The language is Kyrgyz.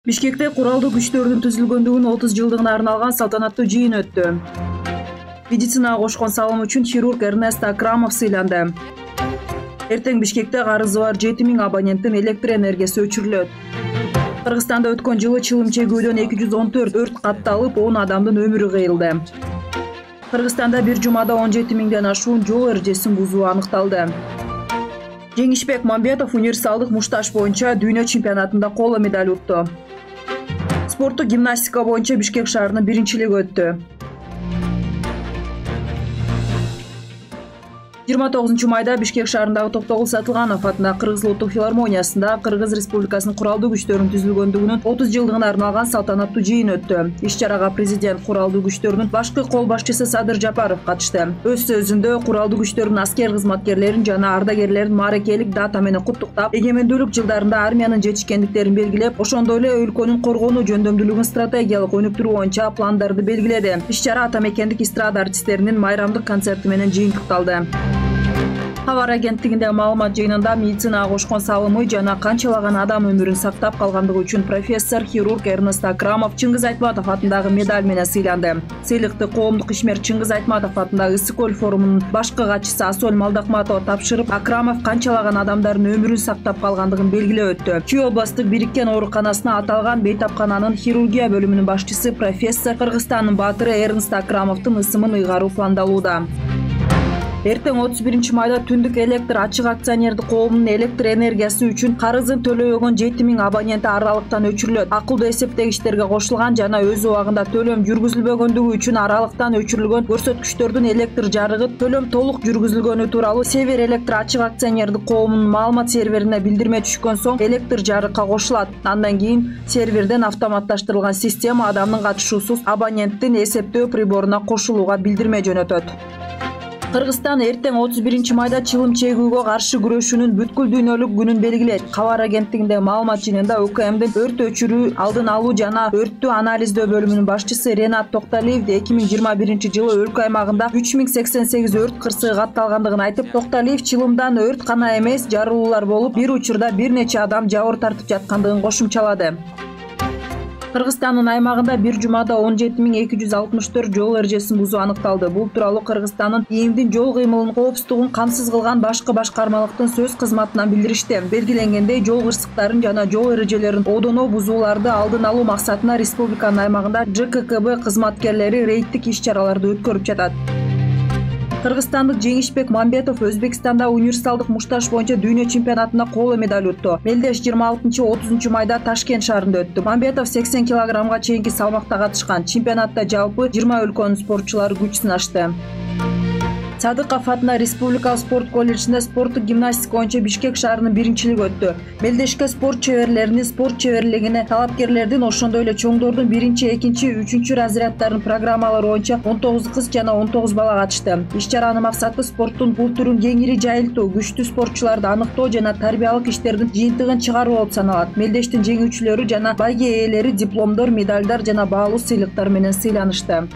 Бишкекте куралдуу күчтөрдүн түзүлгөндүгүнүн 30 жылдыгына арналган салтанаттуу жыйын өттү. Медицинага кошкон салымы үчүн хирург Эрнест Акрамов сыйланды. Эртең Бишкекте карызы бар 7000 абоненттин электр энергиясы өчүрүлөт. Кыргызстанда өткөн жылы чылым чегүүдөн 214 өрт катталып, 10 адамдын өмүрү кыйылды. Кыргызстанда бир жумада 17 миңден ашуун жол эрежесин бузуу аныкталды. Жеңишбек Мамбетов универсалдык мушташ боюнча дүйнө чемпионатында коло медаль утту. Спорттук гимнастика боюнча Бишкек шаарынын биринчилиги өттү. 29 майда Бишкек шаарындагы Токтогул Сатылганов атындагы Кыргыз улуттук филармониясында Кыргыз Республикасынын куралдуу күчтөрүнүн түзүлгөндүгүнүн 30 жылдыгына арналган салтанаттуу жыйын өттү. Иш-чарага президент куралдуу күчтөрүнүн башкы кол башчысы Садыр Жапаров катышты. Өз сөзүндө куралдуу күчтөрдүн аскер кызматкерлерин жана ардагерлерин мааракелик дата менен куттуктап, эгемендүүлүк жылдарында армиянын жетишкендиктерин белгилеп, ошондой эле өлкөнүн коргонуу жөндөмдүүлүгүн стратегиялык өнүктүрүү боюнча пландарды белгиледи. Иш-чара Атамекендик эстрада артисттеринин майрамдык концерти менен жыйынтыкталды. Хабар агенттигинде маалымат жыйынында медицинага кошкон салымы жана канчалаган адам өмүрүн сактап калгандыгы үчүн профессор хирург Эрнест Акрамов Чыңгыз Айтматов атындагы медаль менен сыйланды. Сыйлыкты коомдук ишмер Чыңгыз Айтматов атындагы Ысык көл форумунун башкы катчысы Асоль Малдакматова тапшырып, Акрамов канчалаган адамдардын өмүрүн сактап калгандыгын белгилеп өттү. Чүй облустук бириккен ооруканасына аталган бейтапкананын хирургия бөлүмүнүн башчысы профессор Кыргызстандын баатыры Эрнест Акрамовдун ысымын ыйгаруу пландалууда. Эртең 31 майда Түндүк электр ачык акционердик коомунун электр энергиясы үчүн карызын төлөбөгөн 7000 абоненти аралыктан өчүрүлөт. Акылдуу эсептегичтерге кошулган жана өз убагында төлөм жүргүзүлбөгөндүгү үчүн аралыктан өчүрүлгөн көрсөткүчтөрдүн электр жарыгы төлөм толук жүргүзүлгөнү тууралуу Север электр ачык акционердик коомунун маалымат серверине билдирме түшкөн соң электр жарыкка кошулат. Андан кийин серверден автоматташтырылган система адамдын катышуусуз абоненттин эсептөө приборуна кошулууга билдирме жөнөтөт. Кыргызстан эртең 31 майда чылым чегүүгө каршы күрөшүүнүн бүткүл дүйнөлүк күнүн белгилейт. Хабар агенттигинде маалымат жыйынында УКМдин өрт өчүрүү, алдын алуу жана өрттү анализдөө бөлүмүнүн башчысы Ренат Токталиев 2021 жылы өлкө аймагында 3088 өрт кырсыгы катталгандыгын айтып, Токталиев чылымдан өрт гана эмес, жарылуулар болуп, бир учурда бир нече адам жабыр тартып жаткандыгын кошумчалады. Кыргызстандын аймагында бир жумада 17264 жол эрежесин бузуу аныкталды. Бул тууралуу Кыргызстандын ИИМдин жол кыймылынын коопсуздугун камсыз кылган башкы башкармалыктын сөз кызматынан билдиришти. Белгиленгендей, жол кырсыктарын жана жол эрежелерин одоно бузууларды алдын алуу максатына республиканын аймагында ЖККБ кызматкерлери рейдтик иш-чараларды өткөрүп жатат. Кыргызстандык Жеңишбек Мамбетов Өзбекстанда универсалдык мушташ боюнча дүйнө чемпионатында коло медаль утту. Мелдеш 26-30 майда Ташкент шаарында өттү. Мамбетов 80 килограммга чейинки салмакта катышкан. Чемпионатта жалпы 20 өлкөнүн спортчулары күч сынашты. Садыков атындагы Республикалык спорт колледжинде спорттук гимнастика боюнча Бишкек шаарынын биринчилиги өттү. Мелдешке спорт чеберлеринин спорт чеберлигине талапкерлердин, ошондой эле чоңдордун 1-, 2-, 3 разрядтарынын программалары боюнча 19 кыз жана 19 бала катышты. Иш-чаранын максаты спорттун бул түрүн кеңири жайылтуу, күчтүү спортчуларды аныктоо жана тарбиялык иштердин жыйынтыгын чыгаруу болуп саналат. Мелдештин жеңүүчүлөрү жана байге ээлери дипломдор, медалдар жана баалуу сыйлыктар менен сыйланышты.